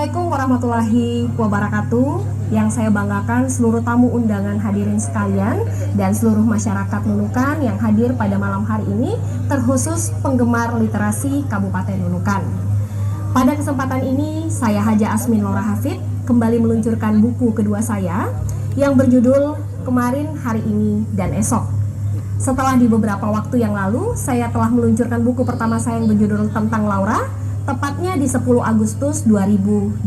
Assalamualaikum warahmatullahi wabarakatuh. Yang saya banggakan seluruh tamu undangan hadirin sekalian dan seluruh masyarakat Nunukan yang hadir pada malam hari ini, terkhusus penggemar literasi Kabupaten Nunukan. Pada kesempatan ini, saya Haja Asmin Laura Hafid kembali meluncurkan buku kedua saya yang berjudul Kemarin, Hari Ini, dan Esok. Setelah di beberapa waktu yang lalu, saya telah meluncurkan buku pertama saya yang berjudul Tentang Laura, tepatnya di 10 Agustus 2020.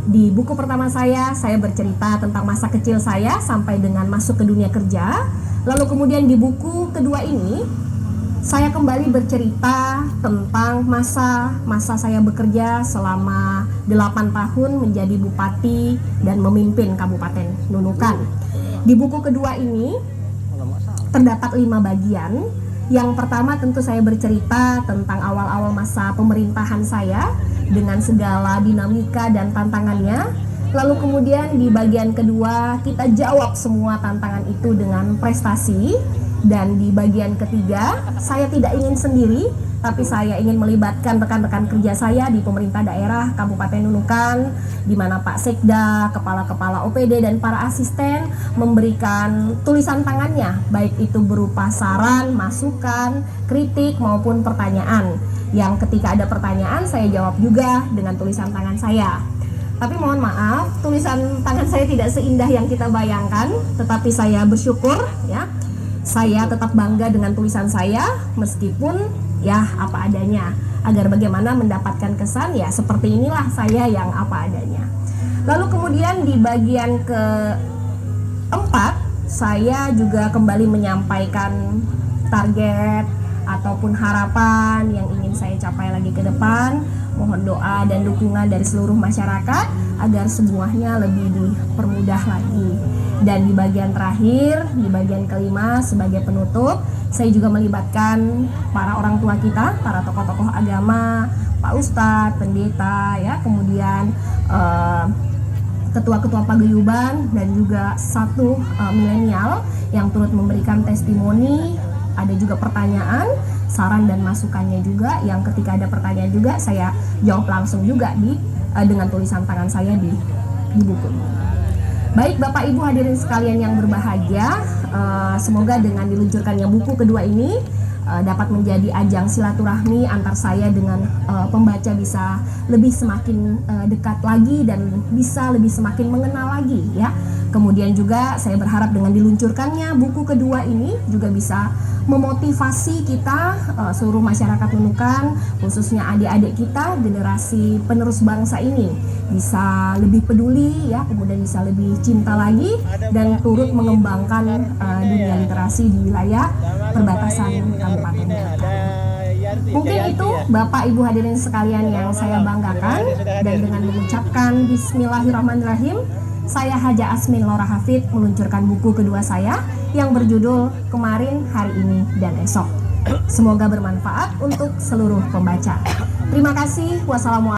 Di buku pertama saya bercerita tentang masa kecil saya sampai dengan masuk ke dunia kerja. Lalu kemudian di buku kedua ini, saya kembali bercerita tentang masa saya bekerja selama 8 tahun menjadi bupati dan memimpin Kabupaten Nunukan. Di buku kedua ini terdapat 5 bagian. Yang pertama tentu saya bercerita tentang awal-awal masa pemerintahan saya dengan segala dinamika dan tantangannya. Lalu kemudian di bagian kedua kita jawab semua tantangan itu dengan prestasi. Dan di bagian ketiga saya tidak ingin sendiri, tapi saya ingin melibatkan rekan-rekan kerja saya di pemerintah daerah Kabupaten Nunukan, di mana Pak Sekda, kepala-kepala OPD dan para asisten memberikan tulisan tangannya, baik itu berupa saran, masukan, kritik maupun pertanyaan. Yang ketika ada pertanyaan saya jawab juga dengan tulisan tangan saya. Tapi mohon maaf, tulisan tangan saya tidak seindah yang kita bayangkan, tetapi saya bersyukur ya. Saya tetap bangga dengan tulisan saya meskipun ya apa adanya, agar bagaimana mendapatkan kesan ya seperti inilah saya yang apa adanya. Lalu kemudian di bagian keempat saya juga kembali menyampaikan target ataupun harapan yang ingin saya capai lagi ke depan. Mohon doa dan dukungan dari seluruh masyarakat agar semuanya lebih dipermudah lagi. Dan di bagian terakhir, di bagian kelima sebagai penutup, saya juga melibatkan para orang tua kita, para tokoh-tokoh agama, Pak Ustadz, pendeta, ya, kemudian ketua-ketua paguyuban dan juga satu milenial yang turut memberikan testimoni. Ada juga pertanyaan, saran dan masukannya juga, yang ketika ada pertanyaan juga saya jawab langsung juga dengan tulisan tangan saya di buku. Baik Bapak Ibu hadirin sekalian yang berbahagia, semoga dengan diluncurkannya buku kedua ini dapat menjadi ajang silaturahmi antar saya dengan pembaca bisa lebih semakin dekat lagi dan bisa lebih semakin mengenal lagi ya. Kemudian juga saya berharap dengan diluncurkannya buku kedua ini juga bisa memotivasi kita seluruh masyarakat Nunukan, khususnya adik-adik kita, generasi penerus bangsa ini bisa lebih peduli ya, kemudian bisa lebih cinta lagi dan turut mengembangkan dunia literasi di wilayah perbatasan Kabupaten Nunukan. Mungkin itu Bapak Ibu hadirin sekalian yang saya banggakan, dan dengan mengucapkan Bismillahirrahmanirrahim, saya Haja Asmin Laura Hafid meluncurkan buku kedua saya yang berjudul Kemarin, Hari Ini, dan Esok. Semoga bermanfaat untuk seluruh pembaca. Terima kasih. Wassalamualaikum.